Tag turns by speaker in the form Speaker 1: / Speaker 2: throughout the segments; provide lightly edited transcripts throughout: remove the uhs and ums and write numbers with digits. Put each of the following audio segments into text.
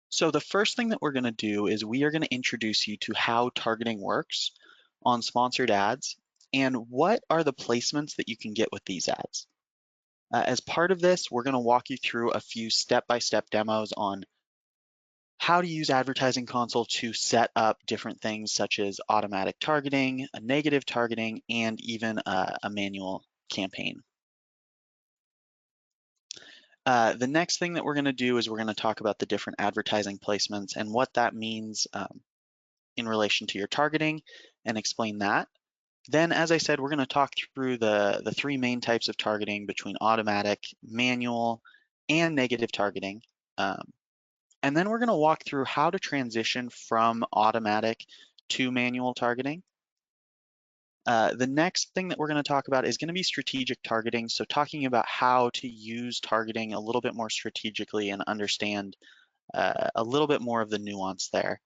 Speaker 1: So the first thing that we're going to do is we are going to introduce you to how targeting works on sponsored ads and what are the placements that you can get with these ads. As part of this, we're going to walk you through a few step-by-step demos on how to use Advertising Console to set up different things such as automatic targeting, a negative targeting, and even a manual campaign. The next thing that we're going to do is we're going to talk about the different advertising placements and what that means in relation to your targeting and explain that. Then, as I said, we're going to talk through the three main types of targeting between automatic, manual, and negative targeting. And then we're going to walk through how to transition from automatic to manual targeting. The next thing that we're going to talk about is going to be strategic targeting. So talking about how to use targeting a little bit more strategically and understand a little bit more of the nuance there.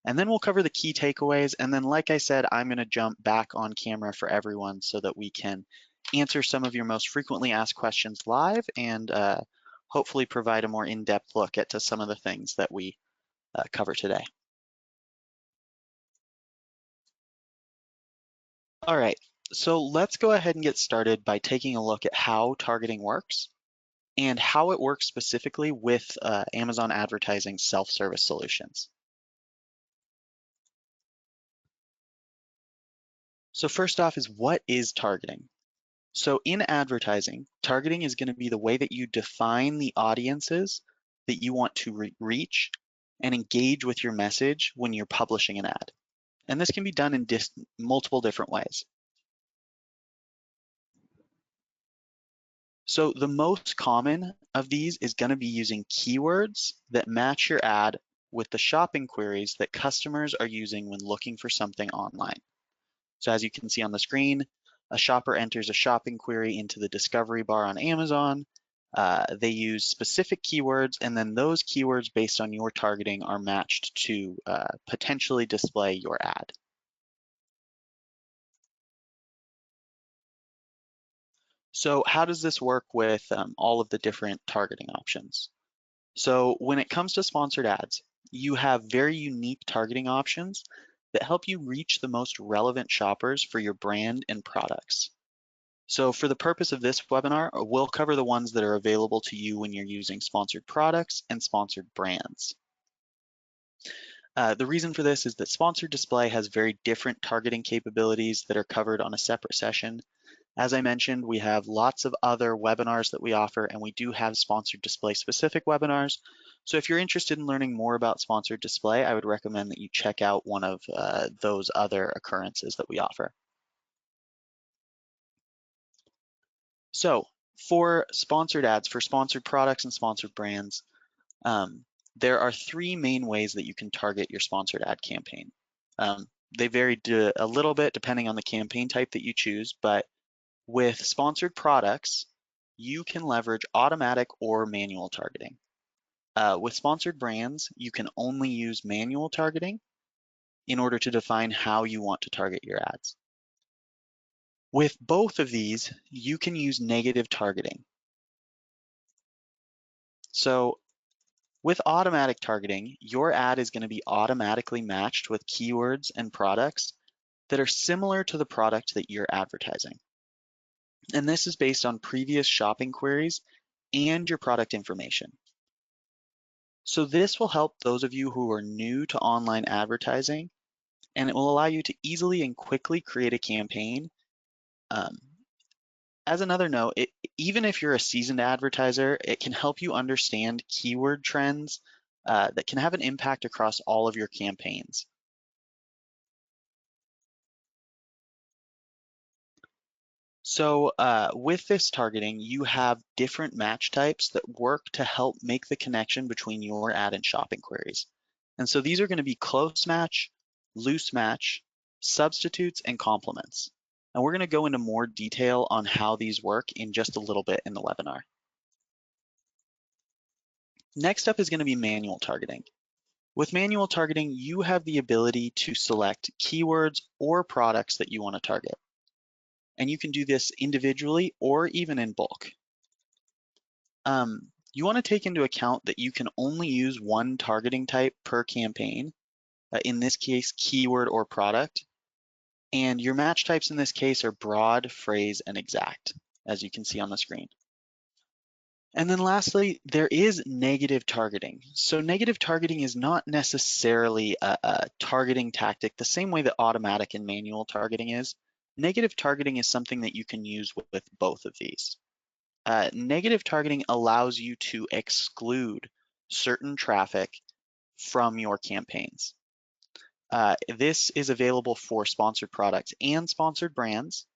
Speaker 1: And then we'll cover the key takeaways. And then, like I said, I'm going to jump back on camera for everyone so that we can answer some of your most frequently asked questions live and hopefully provide a more in-depth look at some of the things that we cover today. All right, so let's go ahead and get started by taking a look at how targeting works and how it works specifically with Amazon Advertising self-service solutions. So first off is, what is targeting? So in advertising, targeting is going to be the way that you define the audiences that you want to reach and engage with your message when you're publishing an ad. And this can be done in multiple different ways. So the most common of these is going to be using keywords that match your ad with the shopping queries that customers are using when looking for something online. So as you can see on the screen, a shopper enters a shopping query into the discovery bar on Amazon. They use specific keywords, and then those keywords based on your targeting are matched to potentially display your ad. So how does this work with all of the different targeting options? So when it comes to sponsored ads, you have very unique targeting options that help you reach the most relevant shoppers for your brand and products. So for the purpose of this webinar, we'll cover the ones that are available to you when you're using sponsored products and sponsored brands. The reason for this is that sponsored display has very different targeting capabilities that are covered on a separate session. As I mentioned, we have lots of other webinars that we offer, and we do have sponsored display specific webinars. So if you're interested in learning more about sponsored display, I would recommend that you check out one of those other occurrences that we offer. So for sponsored ads, for sponsored products and sponsored brands, there are three main ways that you can target your sponsored ad campaign. They vary a little bit depending on the campaign type that you choose, but with sponsored products, you can leverage automatic or manual targeting. With sponsored brands, you can only use manual targeting in order to define how you want to target your ads. With both of these, you can use negative targeting. So with automatic targeting, your ad is going to be automatically matched with keywords and products that are similar to the product that you're advertising. And this is based on previous shopping queries and your product information. So this will help those of you who are new to online advertising, and it will allow you to easily and quickly create a campaign. As another note, even if you're a seasoned advertiser, it can help you understand keyword trends that can have an impact across all of your campaigns. So with this targeting, you have different match types that work to help make the connection between your ad and shopping queries. And so these are going to be close match, loose match, substitutes, and complements. And we're going to go into more detail on how these work in just a little bit in the webinar. Next up is going to be manual targeting. With manual targeting, you have the ability to select keywords or products that you want to target. And you can do this individually or even in bulk. you want to take into account that you can only use one targeting type per campaign, in this case, keyword or product. And your match types in this case are broad, phrase, and exact, as you can see on the screen. And then lastly, there is negative targeting. So negative targeting is not necessarily a targeting tactic the same way that automatic and manual targeting is. Negative targeting is something that you can use with both of these. Negative targeting allows you to exclude certain traffic from your campaigns. This is available for sponsored products and sponsored brands.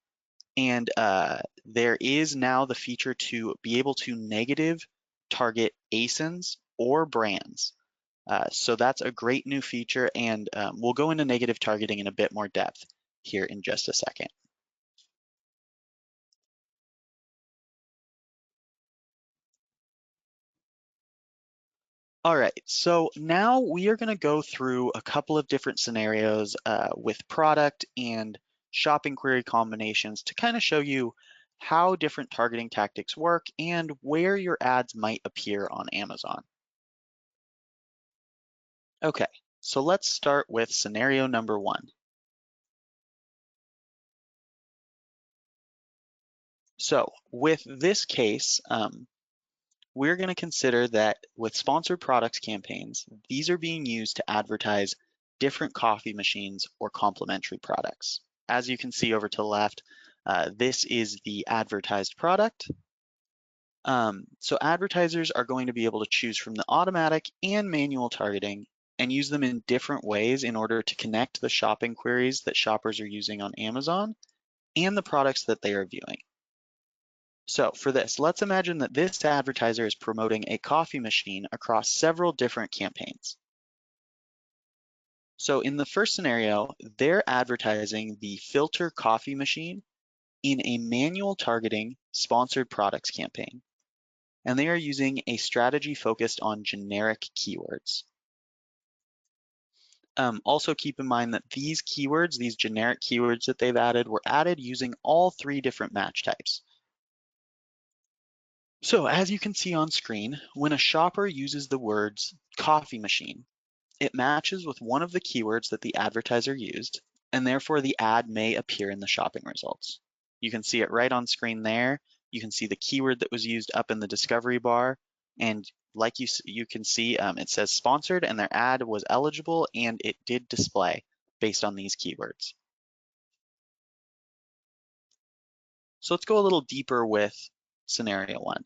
Speaker 1: And there is now the feature to be able to negative target ASINs or brands. So that's a great new feature, and we'll go into negative targeting in a bit more depth here in just a second. All right, so now we are going to go through a couple of different scenarios with product and shopping query combinations to kind of show you how different targeting tactics work and where your ads might appear on Amazon. Okay, so let's start with scenario number 1. So with this case, we're going to consider that with sponsored products campaigns, these are being used to advertise different coffee machines or complementary products. As you can see over to the left, this is the advertised product. So advertisers are going to be able to choose from the automatic and manual targeting and use them in different ways in order to connect the shopping queries that shoppers are using on Amazon and the products that they are viewing. So for this, let's imagine that this advertiser is promoting a coffee machine across several different campaigns. So in the first scenario, they're advertising the filter coffee machine in a manual targeting sponsored products campaign. And they are using a strategy focused on generic keywords. Also keep in mind that these keywords, these generic keywords that they've added, were added using all 3 different match types. So as you can see on screen, when a shopper uses the words coffee machine, it matches with one of the keywords that the advertiser used, and therefore the ad may appear in the shopping results. You can see it right on screen there. You can see the keyword that was used up in the discovery bar, and like you can see, it says sponsored, and their ad was eligible, and it did display based on these keywords. So let's go a little deeper with scenario 1.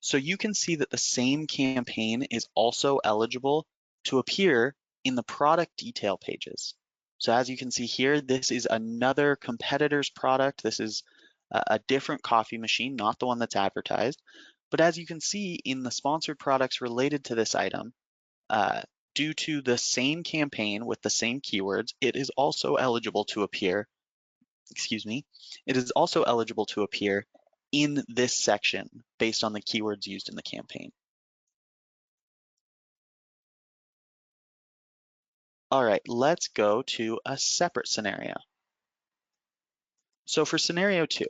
Speaker 1: So you can see that the same campaign is also eligible to appear in the product detail pages. So as you can see here, this is another competitor's product. This is a different coffee machine, not the one that's advertised. But as you can see in the sponsored products related to this item, due to the same campaign with the same keywords, it is also eligible to appear, it is also eligible to appear in this section based on the keywords used in the campaign. All right, let's go to a separate scenario. So for scenario 2,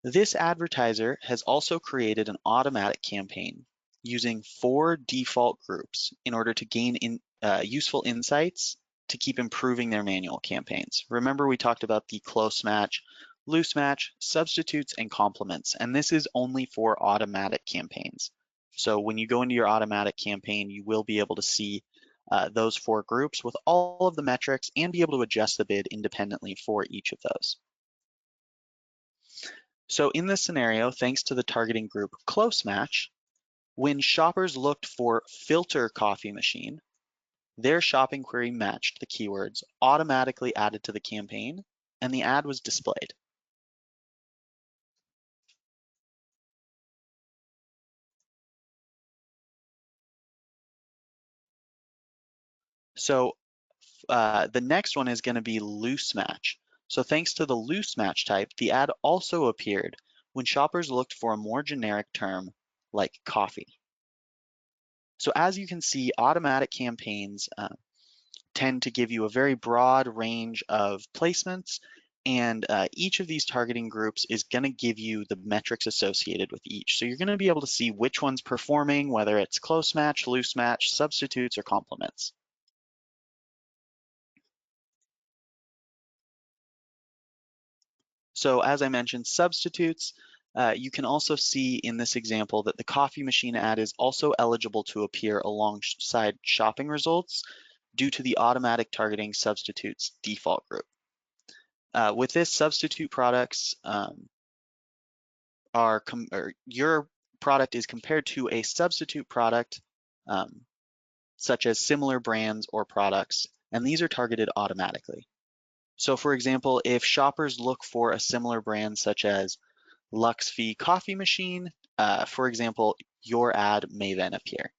Speaker 1: this advertiser has also created an automatic campaign using 4 default groups in order to gain useful insights to keep improving their manual campaigns. Remember, we talked about the close match, loose match, substitutes, and complements, and this is only for automatic campaigns. So when you go into your automatic campaign, you will be able to see those 4 groups with all of the metrics and be able to adjust the bid independently for each of those. So in this scenario, thanks to the targeting group close match, when shoppers looked for filter coffee machine, their shopping query matched the keywords automatically added to the campaign, and the ad was displayed. So the next one is going to be loose match. So thanks to the loose match type, the ad also appeared when shoppers looked for a more generic term like coffee. So as you can see, automatic campaigns tend to give you a very broad range of placements And each of these targeting groups is going to give you the metrics associated with each. So you're going to be able to see which one's performing, whether it's close match, loose match, substitutes, or complements. So as I mentioned, substitutes, you can also see in this example that the coffee machine ad is also eligible to appear alongside shopping results due to the automatic targeting substitutes default group. With this, substitute products your product is compared to a substitute product such as similar brands or products, and these are targeted automatically. So for example, if shoppers look for a similar brand such as Luxfee coffee machine, for example, your ad may then appear.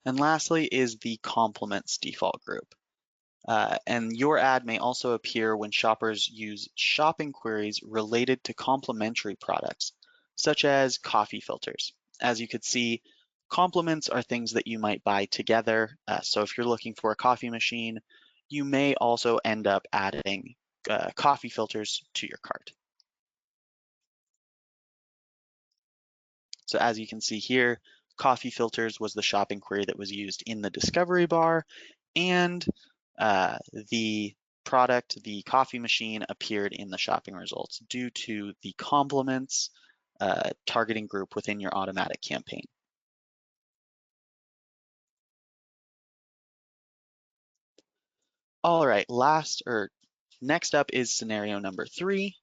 Speaker 1: And lastly is the complements default group. And your ad may also appear when shoppers use shopping queries related to complementary products, such as coffee filters. As you could see, complements are things that you might buy together. So if you're looking for a coffee machine, you may also end up adding coffee filters to your cart. So as you can see here, coffee filters was the shopping query that was used in the discovery bar, and the product, the coffee machine, appeared in the shopping results due to the complements targeting group within your automatic campaign. All right, next up is scenario number 3.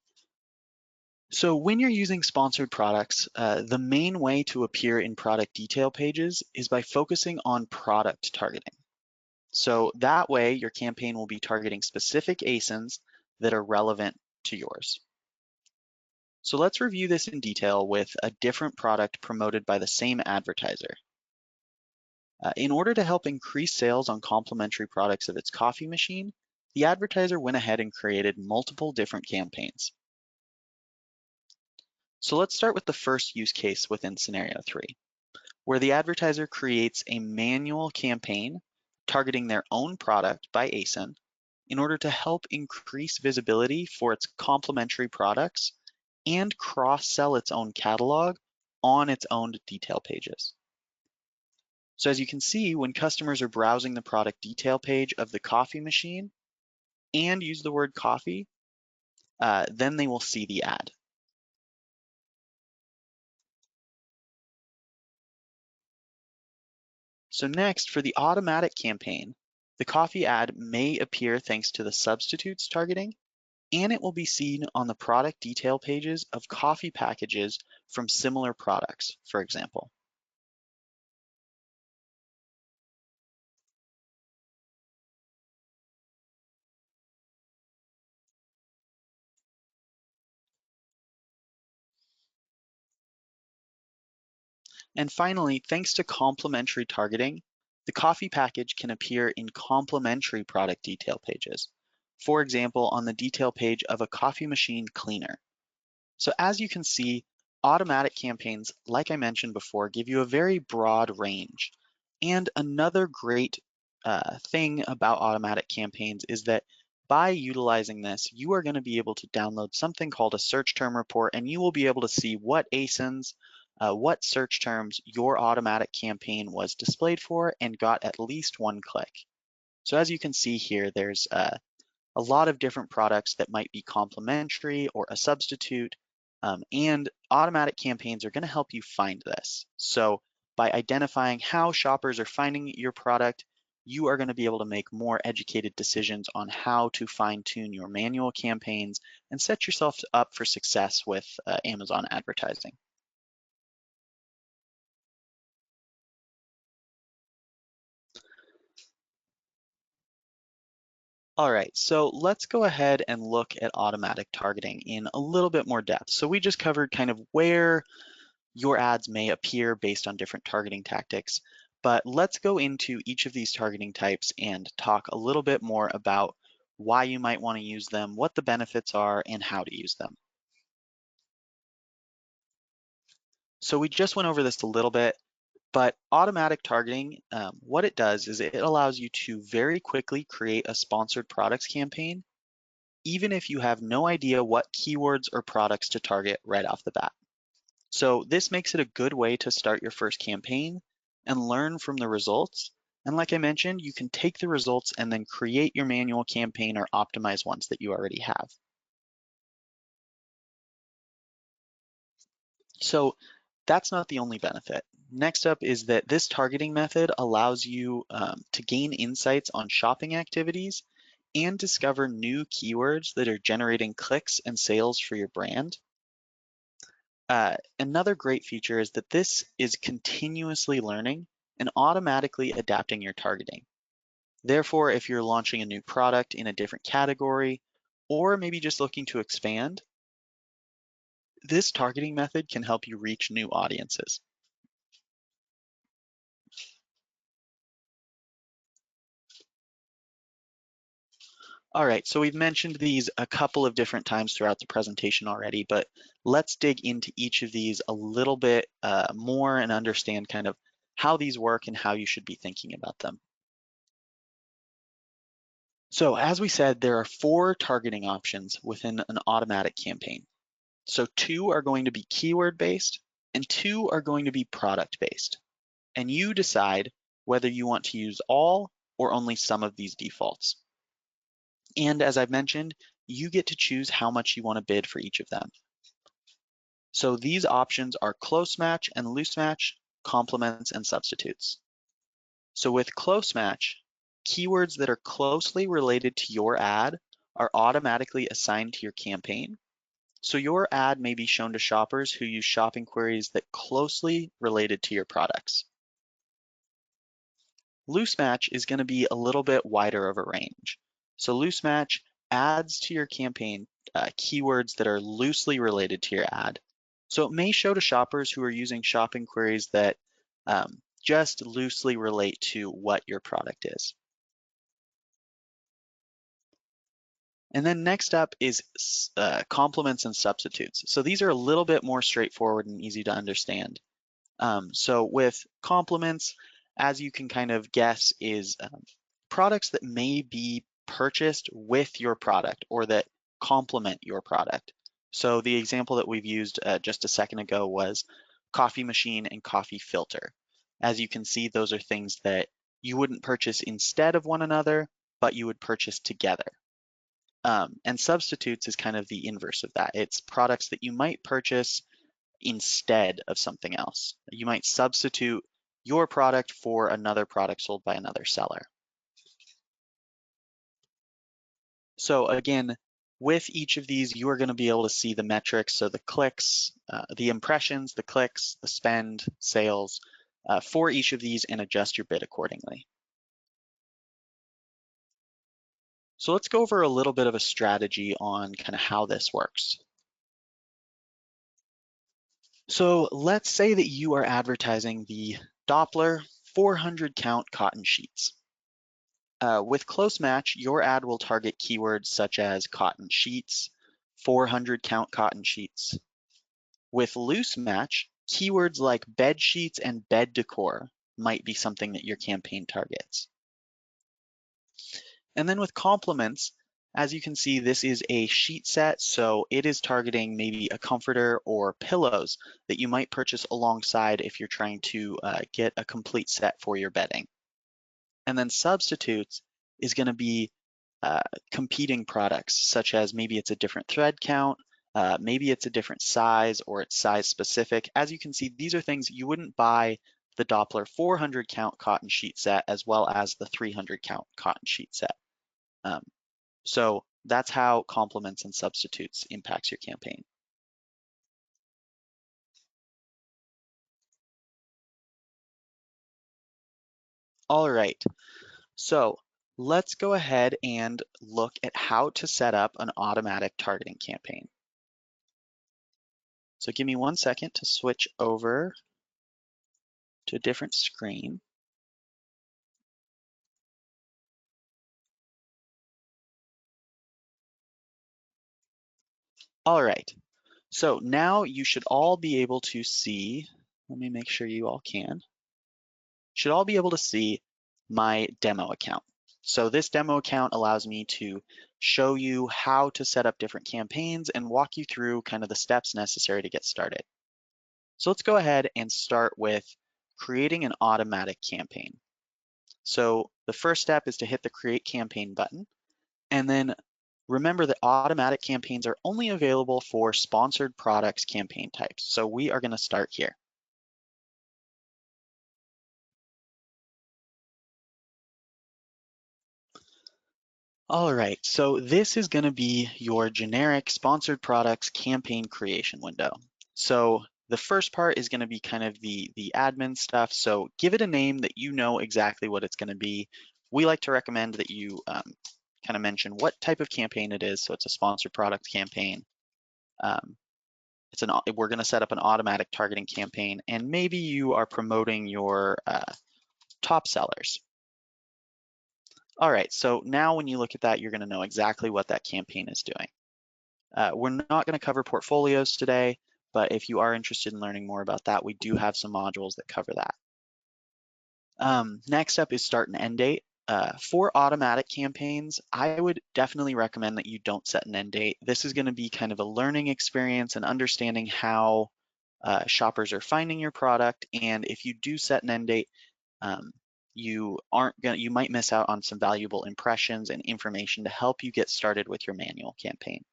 Speaker 1: So when you're using sponsored products, the main way to appear in product detail pages is by focusing on product targeting. So that way your campaign will be targeting specific ASINs that are relevant to yours. So let's review this in detail with a different product promoted by the same advertiser. In order to help increase sales on complementary products of its coffee machine, the advertiser went ahead and created multiple different campaigns. So let's start with the first use case within scenario 3, where the advertiser creates a manual campaign targeting their own product by ASIN in order to help increase visibility for its complementary products and cross-sell its own catalog on its own detail pages. So as you can see, when customers are browsing the product detail page of the coffee machine and use the word coffee, then they will see the ad. So next, for the automatic campaign, the coffee ad may appear thanks to the substitutes targeting, and it will be seen on the product detail pages of coffee packages from similar products, for example. And finally, thanks to complementary targeting, the coffee package can appear in complementary product detail pages. For example, on the detail page of a coffee machine cleaner. So as you can see, automatic campaigns, like I mentioned before, give you a very broad range. And another great thing about automatic campaigns is that by utilizing this, you are going to be able to download something called a search term report, and you will be able to see what ASINs, what search terms your automatic campaign was displayed for and got at least one click. So as you can see here, there's a lot of different products that might be complementary or a substitute, and automatic campaigns are going to help you find this. So by identifying how shoppers are finding your product, you are going to be able to make more educated decisions on how to fine-tune your manual campaigns and set yourself up for success with Amazon advertising. All right, so let's go ahead and look at automatic targeting in a little bit more depth. So we just covered kind of where your ads may appear based on different targeting tactics, but let's go into each of these targeting types and talk a little bit more about why you might want to use them, what the benefits are, and how to use them. So we just went over this a little bit, But automatic targeting, what it does is it allows you to very quickly create a sponsored products campaign, even if you have no idea what keywords or products to target right off the bat. So this makes it a good way to start your first campaign and learn from the results. And like I mentioned, you can take the results and then create your manual campaign or optimize ones that you already have. So that's not the only benefit. Next up is that this targeting method allows you to gain insights on shopping activities and discover new keywords that are generating clicks and sales for your brand. Another great feature is that this is continuously learning and automatically adapting your targeting. Therefore, if you're launching a new product in a different category, or maybe just looking to expand, this targeting method can help you reach new audiences. All right, so we've mentioned these a couple of different times throughout the presentation already, but let's dig into each of these a little bit more and understand kind of how these work and how you should be thinking about them. So as we said, there are 4 targeting options within an automatic campaign. So 2 are going to be keyword based and 2 are going to be product based. And you decide whether you want to use all or only some of these defaults. And as I've mentioned, you get to choose how much you want to bid for each of them. So these options are close match and loose match, complements and substitutes. So with close match, keywords that are closely related to your ad are automatically assigned to your campaign. So your ad may be shown to shoppers who use shopping queries that closely related to your products. Loose match is going to be a little bit wider of a range. So loose match adds to your campaign keywords that are loosely related to your ad. So it may show to shoppers who are using shopping queries that just loosely relate to what your product is. And then next up is complements and substitutes. So these are a little bit more straightforward and easy to understand. So with complements, as you can kind of guess, is products that may be purchased with your product or that complement your product. So the example that we've used just a second ago was coffee machine and coffee filter. As you can see, those are things that you wouldn't purchase instead of one another, but you would purchase together. And substitutes is kind of the inverse of that. It's products that you might purchase instead of something else. You might substitute your product for another product sold by another seller. So again, with each of these, you are going to be able to see the metrics, so the clicks, the impressions, the clicks, the spend, sales, for each of these and adjust your bid accordingly. So let's go over a little bit of a strategy on kind of how this works. So let's say that you are advertising the Doppler 400 count cotton sheets. With close match, your ad will target keywords such as cotton sheets, 400 count cotton sheets. With loose match, keywords like bed sheets and bed decor might be something that your campaign targets. And then with complements, as you can see, this is a sheet set, so it is targeting maybe a comforter or pillows that you might purchase alongside if you're trying to get a complete set for your bedding. And then substitutes is going to be competing products, such as maybe it's a different thread count, maybe it's a different size or it's size specific. As you can see, these are things you wouldn't buy the Doppler 400 count cotton sheet set as well as the 300 count cotton sheet set. So that's how complements and substitutes impacts your campaign. All right, so let's go ahead and look at how to set up an automatic targeting campaign. So give me 1 second to switch over to a different screen. All right, so now you should all be able to see, let me make sure you all can. should all be able to see my demo account. So this demo account allows me to show you how to set up different campaigns and walk you through kind of the steps necessary to get started. So let's go ahead and start with creating an automatic campaign. So the first step is to hit the Create Campaign button, and then remember that automatic campaigns are only available for sponsored products campaign types. So we are going to start here. All right, so this is going to be your generic sponsored products campaign creation window. So the first part is going to be kind of the admin stuff. So give it a name that you know exactly what it's going to be. We like to recommend that you kind of mention what type of campaign it is. So it's a sponsored product campaign. We're going to set up an automatic targeting campaign, and maybe you are promoting your top sellers. All right, so now when you look at that, you're going to know exactly what that campaign is doing. We're not going to cover portfolios today, but if you are interested in learning more about that, we do have some modules that cover that. Next up is start and end date. For automatic campaigns, I would definitely recommend that you don't set an end date. This is going to be kind of a learning experience and understanding how shoppers are finding your product. And if you do set an end date, you might miss out on some valuable impressions and information to help you get started with your manual campaign.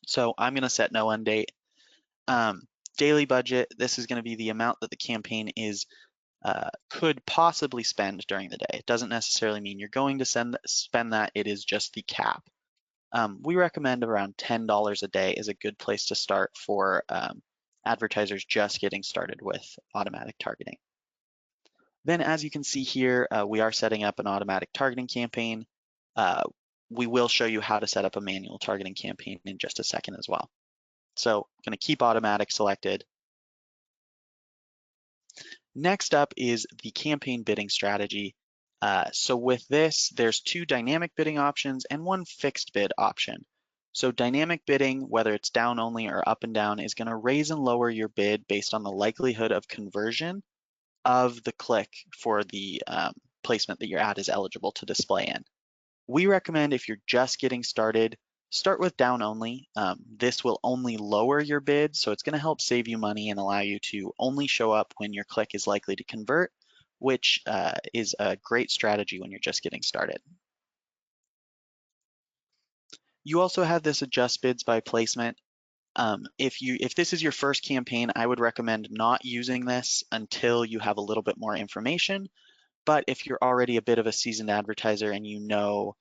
Speaker 1: So I'm going to set no end date. Daily budget, this is going to be the amount that the campaign is could possibly spend during the day. It doesn't necessarily mean you're going to spend that, it is just the cap. We recommend around $10 a day is a good place to start for advertisers just getting started with automatic targeting. Then as you can see here, we are setting up an automatic targeting campaign. We will show you how to set up a manual targeting campaign in just a second as well. So I'm going to keep automatic selected. Next up is the campaign bidding strategy. So with this, there's 2 dynamic bidding options and 1 fixed bid option. So dynamic bidding, whether it's down only or up and down, is going to raise and lower your bid based on the likelihood of conversion of the click for the placement that your ad is eligible to display in. We recommend if you're just getting started, start with down only. This will only lower your bid, so it's going to help save you money and allow you to only show up when your click is likely to convert, which is a great strategy when you're just getting started. You also have this adjust bids by placement. If this is your first campaign, I would recommend not using this until you have a little bit more information. But if you're already a bit of a seasoned advertiser and you know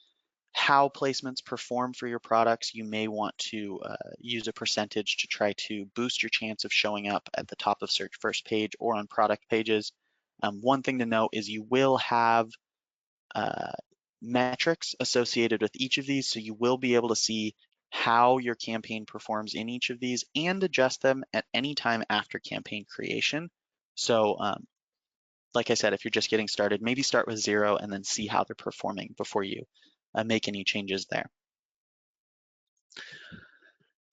Speaker 1: how placements perform for your products, you may want to use a percentage to try to boost your chance of showing up at the top of search first page or on product pages. One thing to note is you will have metrics associated with each of these, so you will be able to see how your campaign performs in each of these and adjust them at any time after campaign creation. So like I said, if you're just getting started, maybe start with 0 and then see how they're performing before you make any changes there.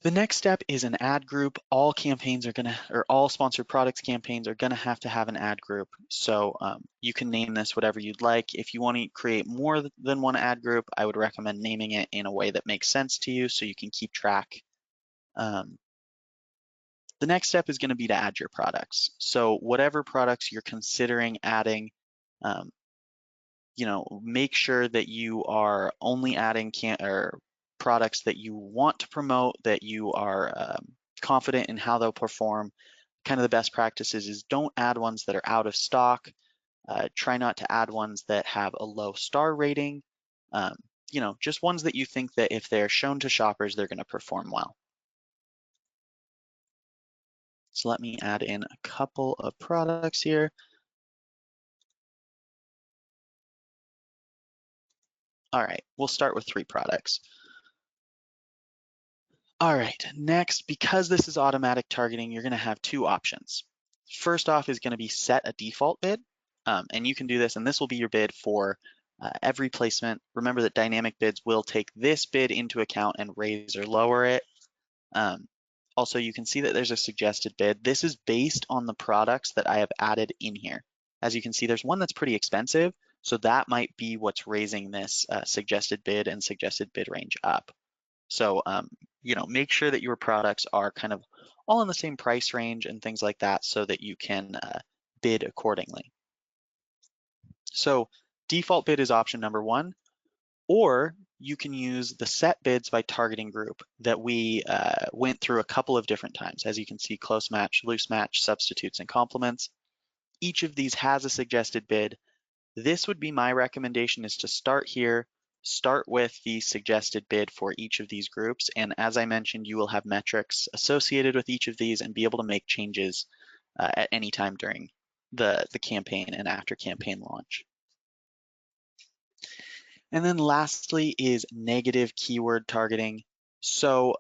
Speaker 1: The next step is an ad group. All campaigns are gonna, or all sponsored products campaigns are gonna have to have an ad group. So you can name this whatever you'd like. If you want to create more than 1 ad group, I would recommend naming it in a way that makes sense to you so you can keep track. The next step is going to be to add your products. So whatever products you're considering adding, make sure that you are only adding products that you want to promote, that you are confident in how they'll perform. Kind of the best practices is don't add ones that are out of stock. Try not to add ones that have a low star rating. Just ones that you think that if they're shown to shoppers, they're going to perform well. So let me add in a couple of products here. All right, we'll start with 3 products. All right, next, because this is automatic targeting, you're gonna have 2 options. First off is gonna be set a default bid, and you can do this, and this will be your bid for every placement. Remember that dynamic bids will take this bid into account and raise or lower it. Also, you can see that there's a suggested bid. This is based on the products that I have added in here. As you can see, there's one that's pretty expensive, so that might be what's raising this suggested bid and suggested bid range up. So, make sure that your products are kind of all in the same price range and things like that so that you can bid accordingly. So default bid is option number one, or you can use the set bids by targeting group that we went through a couple of different times. As you can see, close match, loose match, substitutes, and complements. Each of these has a suggested bid. This would be my recommendation, is to start here, start with the suggested bid for each of these groups. And as I mentioned, you will have metrics associated with each of these and be able to make changes at any time during the campaign and after campaign launch. And then lastly is negative keyword targeting. So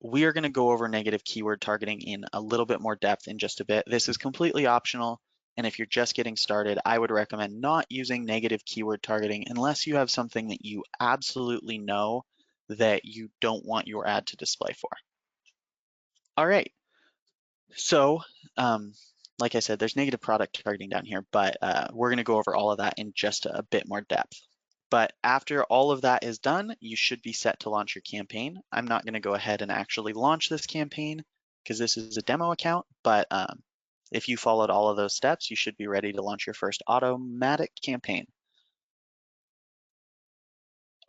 Speaker 1: we are going to go over negative keyword targeting in a little bit more depth in just a bit. This is completely optional. And if you're just getting started, I would recommend not using negative keyword targeting unless you have something that you absolutely know that you don't want your ad to display for. All right. So like I said, there's negative product targeting down here, but we're going to go over all of that in just a bit more depth. But after all of that is done, you should be set to launch your campaign. I'm not going to go ahead and actually launch this campaign because this is a demo account, but if you followed all of those steps, you should be ready to launch your first automatic campaign.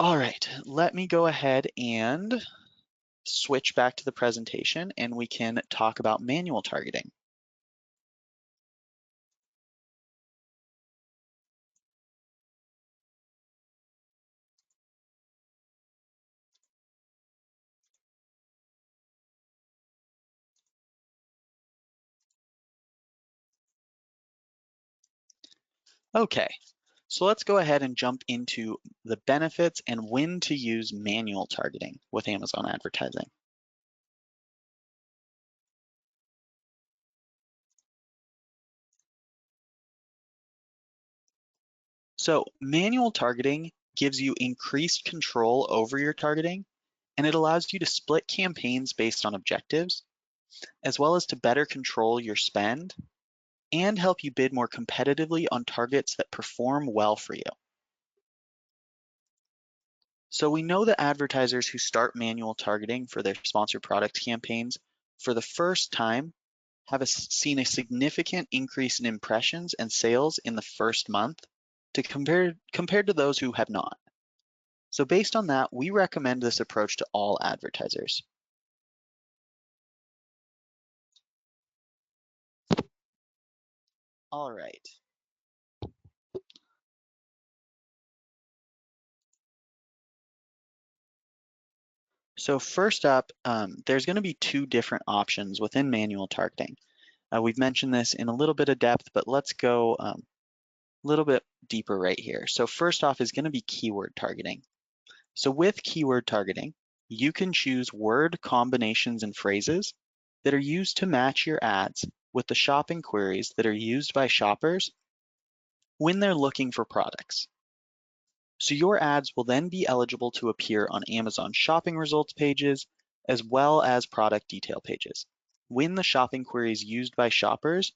Speaker 1: All right, let me go ahead and switch back to the presentation and we can talk about manual targeting. Okay, so let's go ahead and jump into the benefits and when to use manual targeting with Amazon advertising. So manual targeting gives you increased control over your targeting, and it allows you to split campaigns based on objectives, as well as to better control your spend and help you bid more competitively on targets that perform well for you. So we know that advertisers who start manual targeting for their sponsored product campaigns for the first time have seen a significant increase in impressions and sales in the first month compared to those who have not. So based on that, we recommend this approach to all advertisers. All right. So first up, there's going to be two different options within manual targeting. We've mentioned this in a little bit of depth, but let's go a little bit deeper right here. So first off is going to be keyword targeting. So with keyword targeting, you can choose word combinations and phrases that are used to match your ads with the shopping queries that are used by shoppers when they're looking for products. So your ads will then be eligible to appear on Amazon shopping results pages, as well as product detail pages, when the shopping queries used by shoppers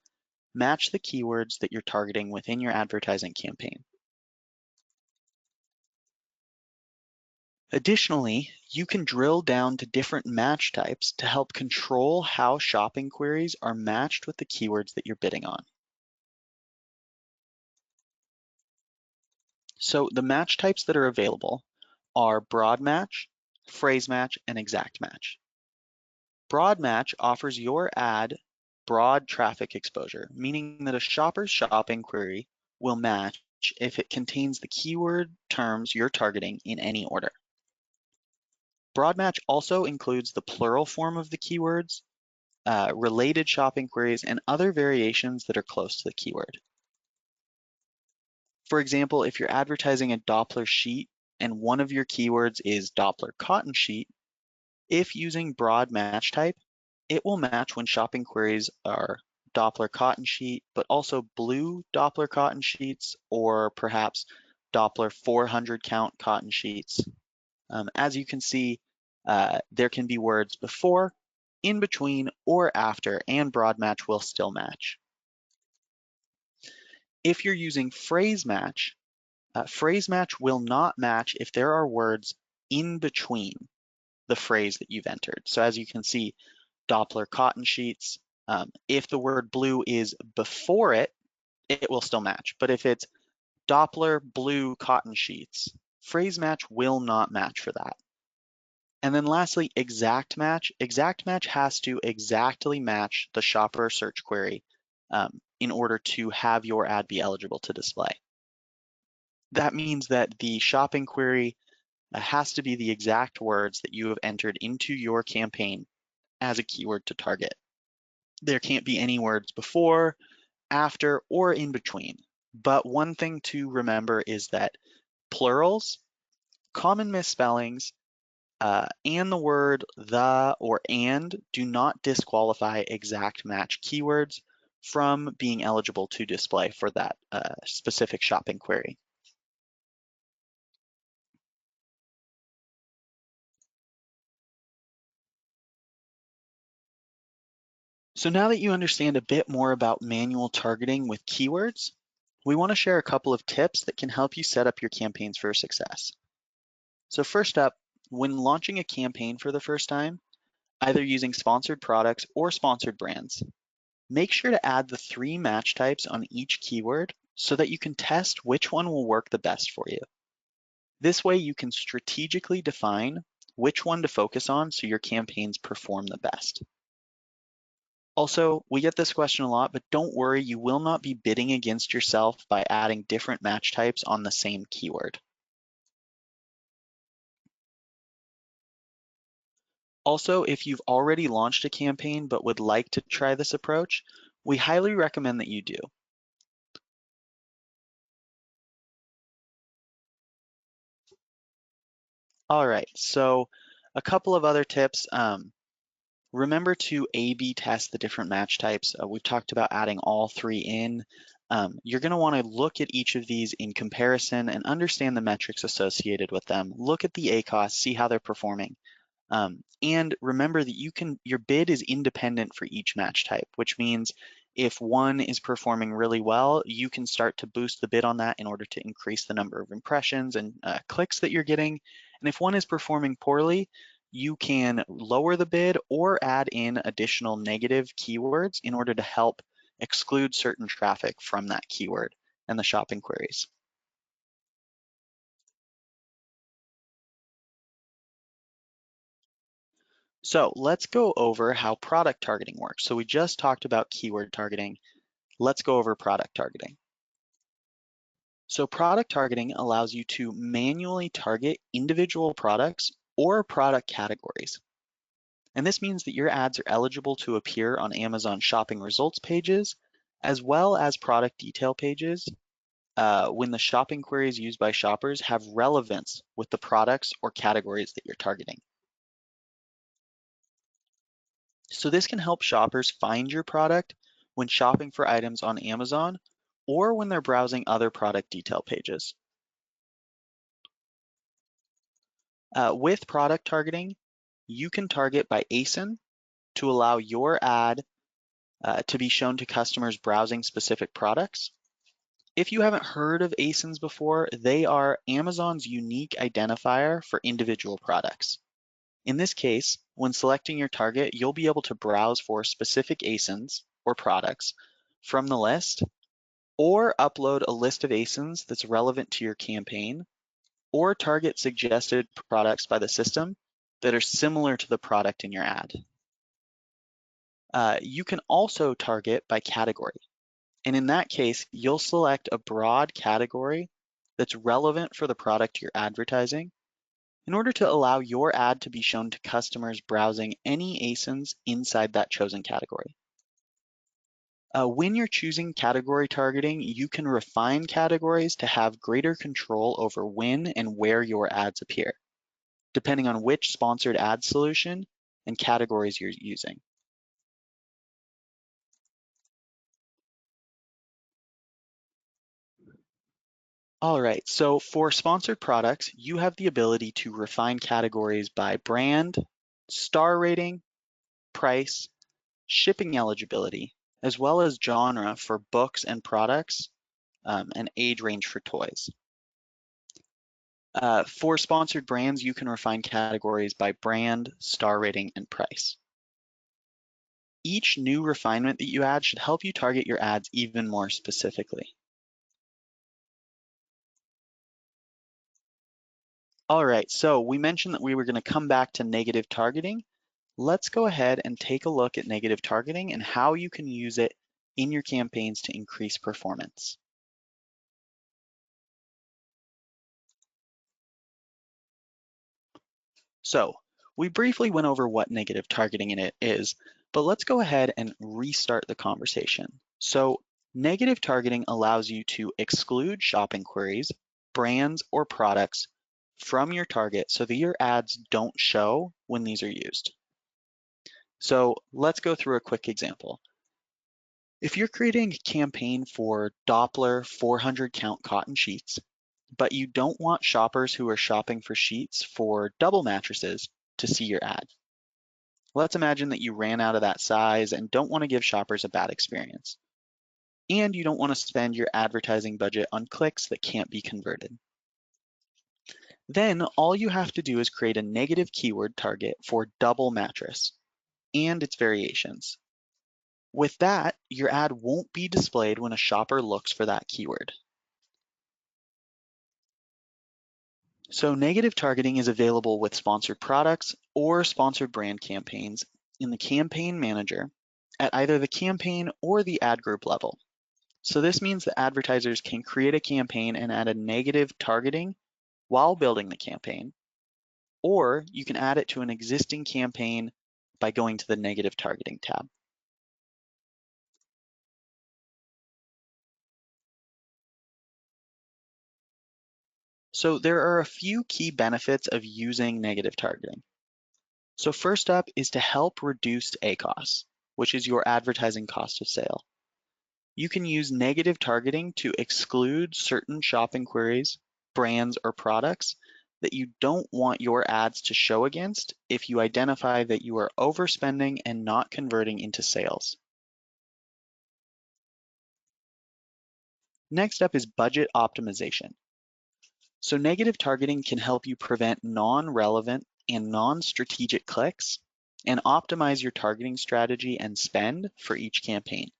Speaker 1: match the keywords that you're targeting within your advertising campaign. Additionally, you can drill down to different match types to help control how shopping queries are matched with the keywords that you're bidding on. So the match types that are available are broad match, phrase match, and exact match. Broad match offers your ad broad traffic exposure, meaning that a shopper's shopping query will match if it contains the keyword terms you're targeting in any order. Broad match also includes the plural form of the keywords, related shopping queries, and other variations that are close to the keyword. For example, if you're advertising a Doppler sheet and one of your keywords is Doppler cotton sheet, if using broad match type, it will match when shopping queries are Doppler cotton sheet, but also blue Doppler cotton sheets, or perhaps Doppler 400 count cotton sheets. As you can see, there can be words before, in between, or after, and broad match will still match. If you're using phrase match will not match if there are words in between the phrase that you've entered. So as you can see, Doppler cotton sheets, if the word blue is before it, it will still match. But if it's Doppler blue cotton sheets, phrase match will not match for that. And then lastly, exact match. Exact match has to exactly match the shopper search query in order to have your ad be eligible to display. That means that the shopping query has to be the exact words that you have entered into your campaign as a keyword to target. There can't be any words before, after, or in between. But one thing to remember is that plurals, common misspellings, and the word the or and do not disqualify exact match keywords from being eligible to display for that specific shopping query. So now that you understand a bit more about manual targeting with keywords, we want to share a couple of tips that can help you set up your campaigns for success. So first up, when launching a campaign for the first time, either using sponsored products or sponsored brands, make sure to add the 3 match types on each keyword so that you can test which one will work the best for you. This way you can strategically define which one to focus on so your campaigns perform the best. Also, we get this question a lot, but don't worry, you will not be bidding against yourself by adding different match types on the same keyword. Also, if you've already launched a campaign but would like to try this approach, we highly recommend that you do. All right, so a couple of other tips. Remember to A/B test the different match types. We've talked about adding all 3 in. You're going to want to look at each of these in comparison and understand the metrics associated with them. Look at the ACoS, see how they're performing. And remember that your bid is independent for each match type, which means if one is performing really well, you can start to boost the bid on that in order to increase the number of impressions and clicks that you're getting. And if one is performing poorly, you can lower the bid or add in additional negative keywords in order to help exclude certain traffic from that keyword and the shopping queries. So let's go over how product targeting works. So we just talked about keyword targeting. Let's go over product targeting. So product targeting allows you to manually target individual products or product categories. And this means that your ads are eligible to appear on Amazon shopping results pages, as well as product detail pages when the shopping queries used by shoppers have relevance with the products or categories that you're targeting. So this can help shoppers find your product when shopping for items on Amazon or when they're browsing other product detail pages. With product targeting, you can target by ASIN to allow your ad to be shown to customers browsing specific products. If you haven't heard of ASINs before, they are Amazon's unique identifier for individual products. In this case, when selecting your target, you'll be able to browse for specific ASINs or products from the list, or upload a list of ASINs that's relevant to your campaign, or target suggested products by the system that are similar to the product in your ad. You can also target by category. And in that case, you'll select a broad category that's relevant for the product you're advertising in order to allow your ad to be shown to customers browsing any ASINs inside that chosen category. When you're choosing category targeting, you can refine categories to have greater control over when and where your ads appear, depending on which sponsored ad solution and categories you're using. All right, so for sponsored products, you have the ability to refine categories by brand, star rating, price, shipping eligibility, as well as genre for books and products, and age range for toys. For sponsored brands, you can refine categories by brand, star rating, and price. Each new refinement that you add should help you target your ads even more specifically. All right, so we mentioned that we were going to come back to negative targeting. Let's go ahead and take a look at negative targeting and how you can use it in your campaigns to increase performance. So we briefly went over what negative targeting in it is, but let's go ahead and restart the conversation. So negative targeting allows you to exclude shopping queries, brands, or products from your target so that your ads don't show when these are used. So let's go through a quick example. If you're creating a campaign for Doppler 400 count cotton sheets, but you don't want shoppers who are shopping for sheets for double mattresses to see your ad. Let's imagine that you ran out of that size and don't want to give shoppers a bad experience. And you don't want to spend your advertising budget on clicks that can't be converted. Then all you have to do is create a negative keyword target for double mattress and its variations. With that, your ad won't be displayed when a shopper looks for that keyword. So negative targeting is available with sponsored products or sponsored brand campaigns in the campaign manager at either the campaign or the ad group level. So this means that advertisers can create a campaign and add a negative targeting while building the campaign, or you can add it to an existing campaign by going to the negative targeting tab. So there are a few key benefits of using negative targeting. So first up is to help reduce ACoS, which is your advertising cost of sale. You can use negative targeting to exclude certain shopping queries, brands, or products that you don't want your ads to show against if you identify that you are overspending and not converting into sales. Next up is budget optimization. So negative targeting can help you prevent non-relevant and non-strategic clicks and optimize your targeting strategy and spend for each campaign.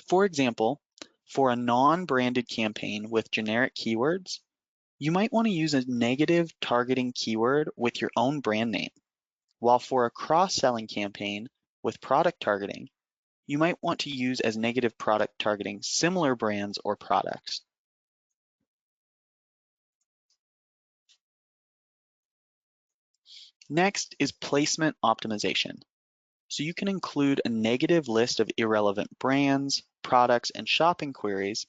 Speaker 1: For example, for a non-branded campaign with generic keywords, you might want to use a negative targeting keyword with your own brand name, while for a cross-selling campaign with product targeting, you might want to use as negative product targeting similar brands or products. Next is placement optimization. So you can include a negative list of irrelevant brands, products, and shopping queries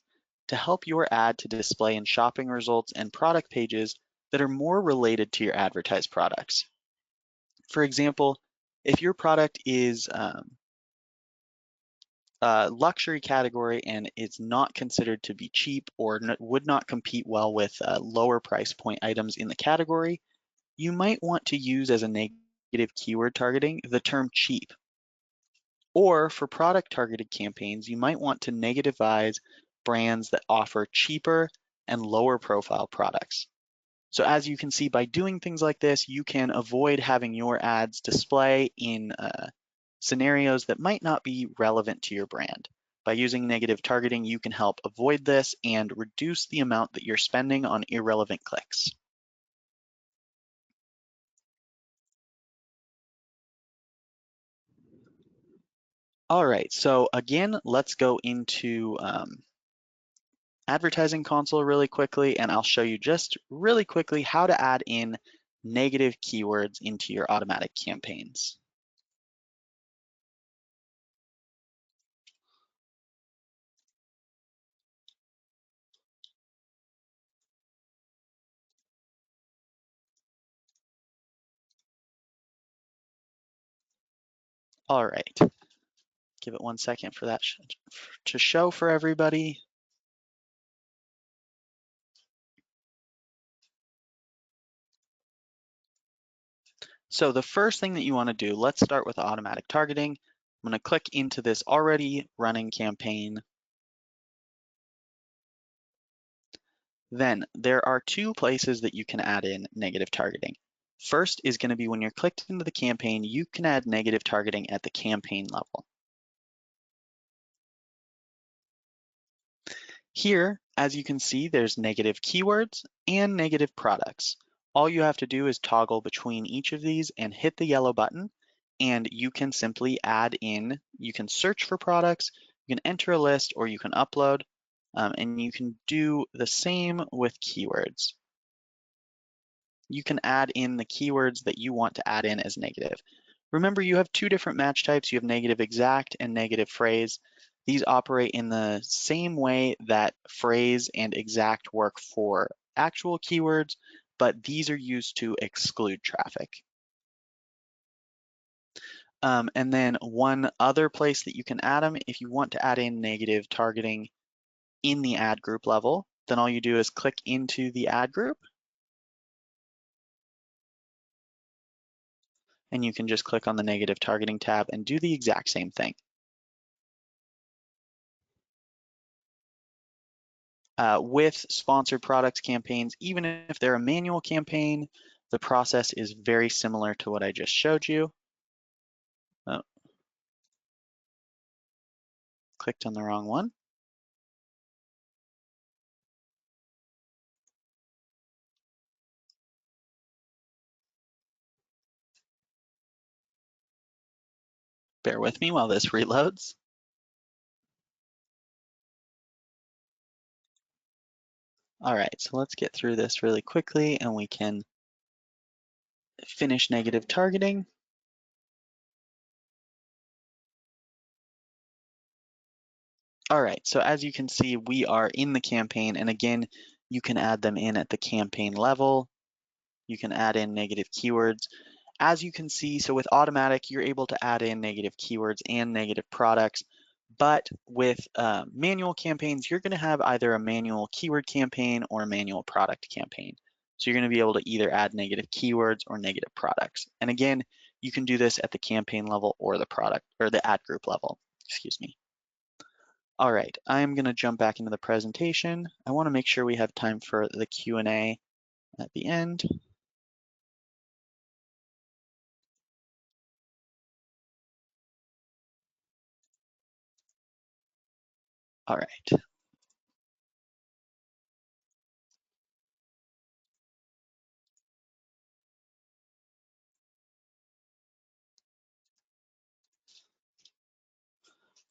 Speaker 1: to help your ad to display in shopping results and product pages that are more related to your advertised products. For example, if your product is a luxury category and it's not considered to be cheap or would not compete well with lower price point items in the category, you might want to use as a negative keyword targeting the term cheap. Or for product targeted campaigns, you might want to negativize brands that offer cheaper and lower profile products. So as you can see, by doing things like this, you can avoid having your ads display in scenarios that might not be relevant to your brand. By using negative targeting, you can help avoid this and reduce the amount that you're spending on irrelevant clicks. All right, so again, let's go into Advertising Console really quickly, and I'll show you just really quickly how to add in negative keywords into your automatic campaigns. All right, give it 1 second for that to show for everybody. So the first thing that you want to do, let's start with automatic targeting. I'm going to click into this already running campaign. Then there are two places that you can add in negative targeting. First is going to be when you're clicked into the campaign, you can add negative targeting at the campaign level. Here, as you can see, there's negative keywords and negative products. All you have to do is toggle between each of these and hit the yellow button, and you can simply add in, you can search for products, you can enter a list, or you can upload, and you can do the same with keywords. You can add in the keywords that you want to add in as negative. Remember, you have two different match types. You have negative exact and negative phrase. These operate in the same way that phrase and exact work for actual keywords, but these are used to exclude traffic. And then one other place that you can add them, if you want to add in negative targeting in the ad group level, then all you do is click into the ad group, and you can just click on the negative targeting tab and do the exact same thing. With sponsored products campaigns, even if they're a manual campaign, the process is very similar to what I just showed you. Oh, clicked on the wrong one. Bear with me while this reloads. All right, so let's get through this really quickly and we can finish negative targeting. All right, so as you can see, we are in the campaign, and again, you can add them in at the campaign level. You can add in negative keywords. As you can see, so with automatic, you're able to add in negative keywords and negative products, but with manual campaigns, you're gonna have either a manual keyword campaign or a manual product campaign. So you're gonna be able to either add negative keywords or negative products. And again, you can do this at the campaign level or the product or the ad group level, excuse me. All right, I'm gonna jump back into the presentation. I wanna make sure we have time for the Q&A at the end. All right.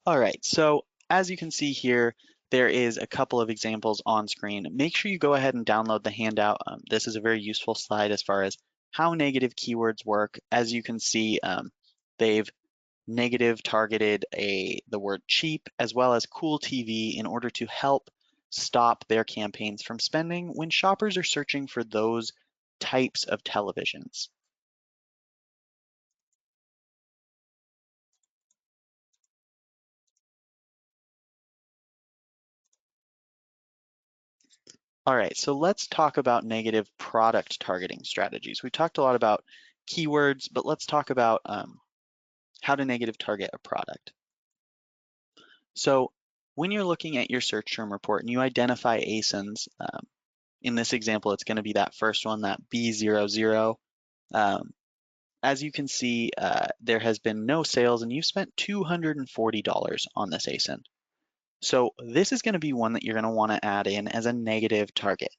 Speaker 1: All right, so as you can see here, there is a couple of examples on screen. Make sure you go ahead and download the handout. This is a very useful slide as far as how negative keywords work. As you can see, they've negative targeted the word cheap as well as cool TV in order to help stop their campaigns from spending when shoppers are searching for those types of televisions. All right, so let's talk about negative product targeting strategies. We talked a lot about keywords, but let's talk about how to negative target a product. So when you're looking at your search term report and you identify ASINs, in this example, it's gonna be that first one, that B00. As you can see, there has been no sales and you've spent $240 on this ASIN. So this is gonna be one that you're gonna wanna add in as a negative target.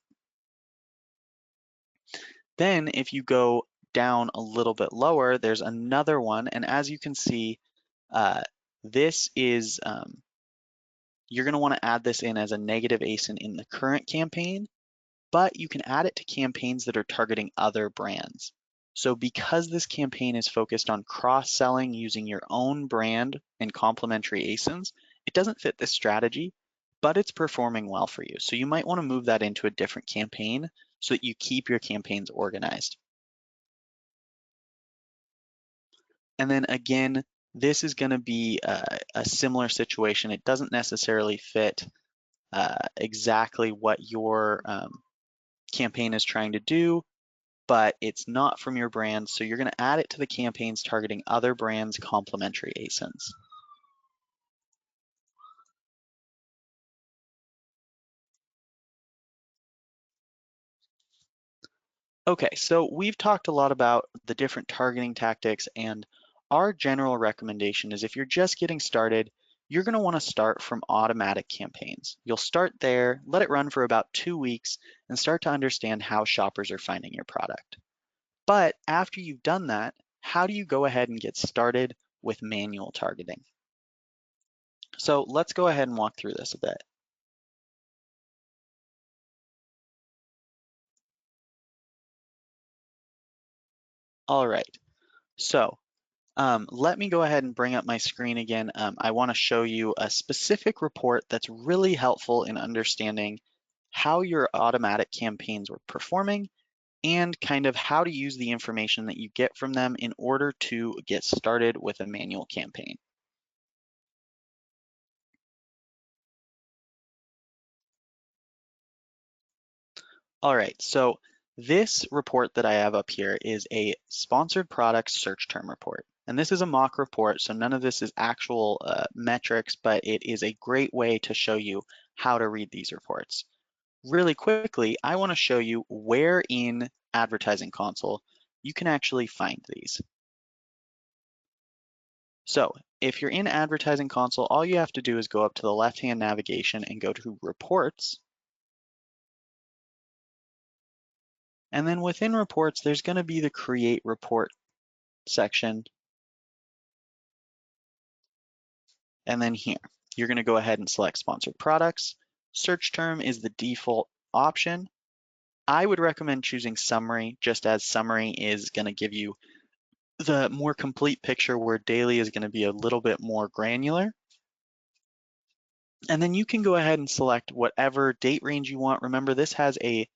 Speaker 1: Then if you go down a little bit lower, there's another one. And as you can see, this is, you're gonna wanna add this in as a negative ASIN in the current campaign, but you can add it to campaigns that are targeting other brands. So because this campaign is focused on cross-selling using your own brand and complementary ASINs, it doesn't fit this strategy, but it's performing well for you. So you might wanna move that into a different campaign so that you keep your campaigns organized. And then again, this is gonna be a similar situation. It doesn't necessarily fit exactly what your campaign is trying to do, but it's not from your brand, so you're gonna add it to the campaigns targeting other brands' complementary ASINs. Okay, so we've talked a lot about the different targeting tactics, and our general recommendation is if you're just getting started, you're going to want to start from automatic campaigns. You'll start there, let it run for about 2 weeks, and start to understand how shoppers are finding your product. But after you've done that, how do you go ahead and get started with manual targeting? So let's go ahead and walk through this a bit. All right, so let me go ahead and bring up my screen again. I want to show you a specific report that's really helpful in understanding how your automatic campaigns were performing and kind of how to use the information that you get from them in order to get started with a manual campaign. All right, so this report that I have up here is a sponsored products search term report. And this is a mock report, so none of this is actual metrics, but it is a great way to show you how to read these reports. Really quickly, I want to show you where in Advertising Console you can actually find these. So if you're in Advertising Console, all you have to do is go up to the left-hand navigation and go to Reports. And then within Reports, there's going to be the Create Report section. And then here, you're going to go ahead and select Sponsored Products. Search term is the default option. I would recommend choosing Summary, just as Summary is going to give you the more complete picture, where Daily is going to be a little bit more granular. And then you can go ahead and select whatever date range you want. Remember, this has a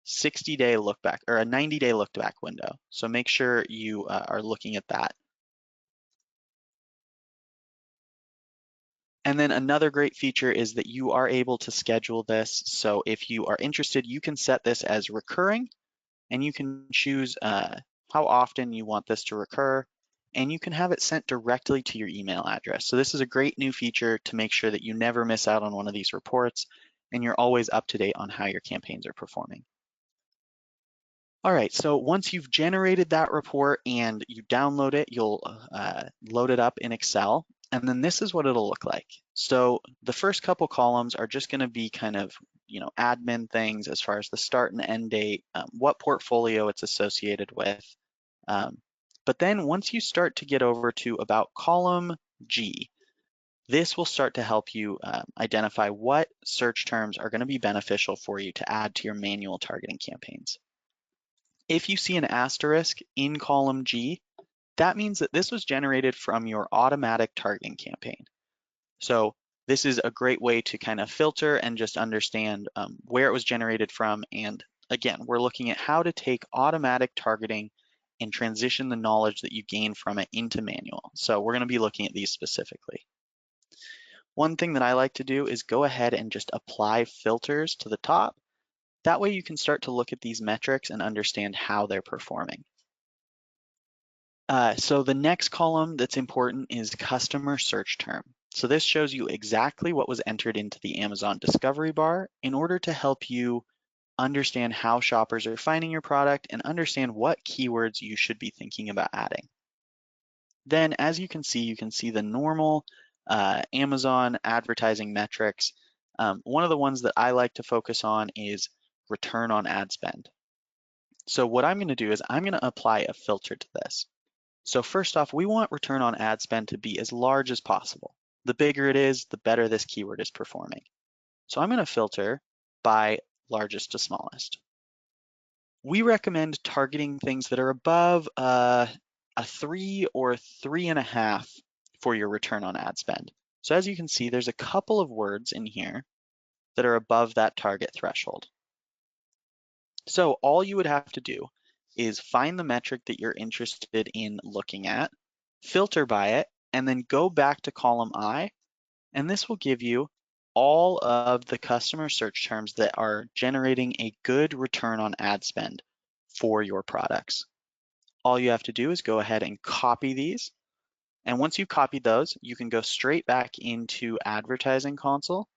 Speaker 1: 60-day look back or a 90-day look back window. So make sure you are looking at that. And then another great feature is that you are able to schedule this. So if you are interested, you can set this as recurring, and you can choose how often you want this to recur, and you can have it sent directly to your email address. So this is a great new feature to make sure that you never miss out on one of these reports, and you're always up to date on how your campaigns are performing. All right, so once you've generated that report and you download it, you'll load it up in Excel, and then this is what it'll look like. So the first couple columns are just gonna be kind of, admin things as far as the start and end date, what portfolio it's associated with. But then once you start to get over to about column G, this will start to help you identify what search terms are gonna be beneficial for you to add to your manual targeting campaigns. If you see an asterisk in column G, that means that this was generated from your automatic targeting campaign. So this is a great way to kind of filter and just understand where it was generated from. And again, we're looking at how to take automatic targeting and transition the knowledge that you gain from it into manual. So we're going to be looking at these specifically. One thing that I like to do is go ahead and just apply filters to the top. That way you can start to look at these metrics and understand how they're performing. So the next column that's important is customer search term. So this shows you exactly what was entered into the Amazon discovery bar in order to help you understand how shoppers are finding your product and understand what keywords you should be thinking about adding. Then as you can see the normal Amazon advertising metrics. One of the ones that I like to focus on is return on ad spend. So what I'm going to do is I'm going to apply a filter to this. So first off, we want return on ad spend to be as large as possible. The bigger it is, the better this keyword is performing. So I'm going to filter by largest to smallest. We recommend targeting things that are above a 3 or 3.5 for your return on ad spend. So as you can see, there's a couple of words in here that are above that target threshold. So all you would have to do is find the metric that you're interested in looking at, filter by it, and then go back to column I, and this will give you all of the customer search terms that are generating a good return on ad spend for your products. All you have to do is go ahead and copy these. And once you've copied those, you can go straight back into Advertising Console.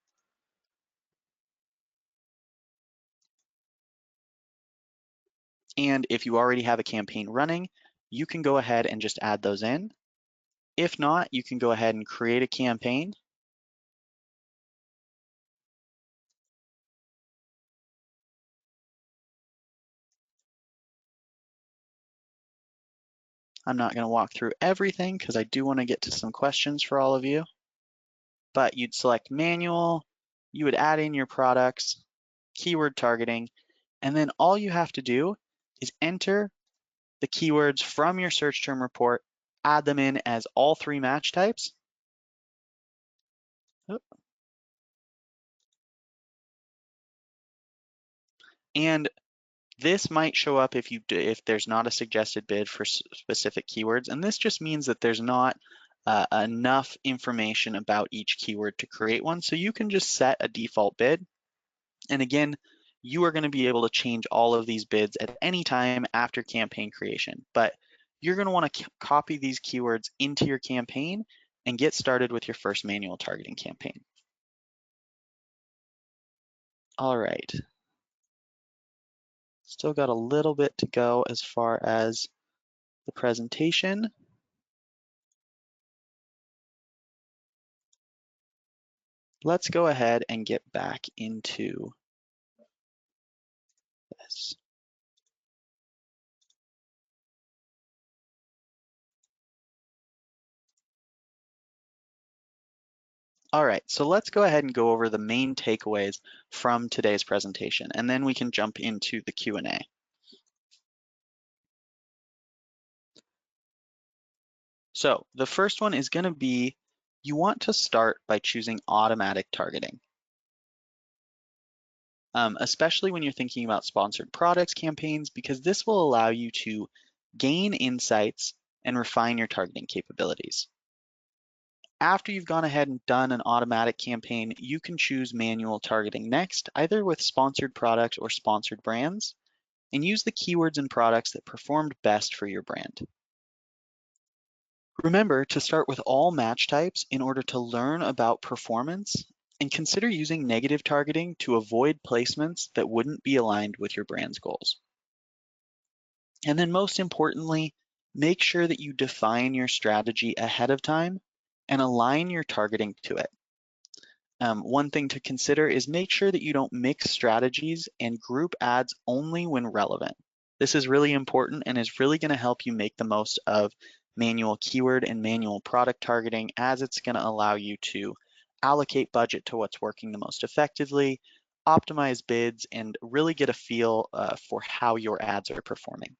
Speaker 1: And if you already have a campaign running, you can go ahead and just add those in. If not, you can go ahead and create a campaign. I'm not going to walk through everything because I do want to get to some questions for all of you. But you'd select manual, you would add in your products, keyword targeting, and then all you have to do is enter the keywords from your search term report, add them in as all 3 match types. And this might show up if there's not a suggested bid for specific keywords, and this just means that there's not enough information about each keyword to create one. So you can just set a default bid. And again, you are going to be able to change all of these bids at any time after campaign creation. But you're going to want to copy these keywords into your campaign and get started with your first manual targeting campaign. All right. Still got a little bit to go as far as the presentation. Let's go ahead and get back into this. All right, so let's go ahead and go over the main takeaways from today's presentation, and then we can jump into the Q&A. So the first one is going to be, you want to start by choosing automatic targeting. Especially when you're thinking about sponsored products campaigns, because this will allow you to gain insights and refine your targeting capabilities. After you've gone ahead and done an automatic campaign, you can choose manual targeting next, either with sponsored products or sponsored brands, and use the keywords and products that performed best for your brand. Remember to start with all match types in order to learn about performance, and consider using negative targeting to avoid placements that wouldn't be aligned with your brand's goals. And then most importantly, make sure that you define your strategy ahead of time and align your targeting to it. One thing to consider is make sure that you don't mix strategies and group ads only when relevant. This is really important and is really going to help you make the most of manual keyword and manual product targeting, as it's going to allow you to allocate budget to what's working the most effectively, optimize bids, and really get a feel for how your ads are performing.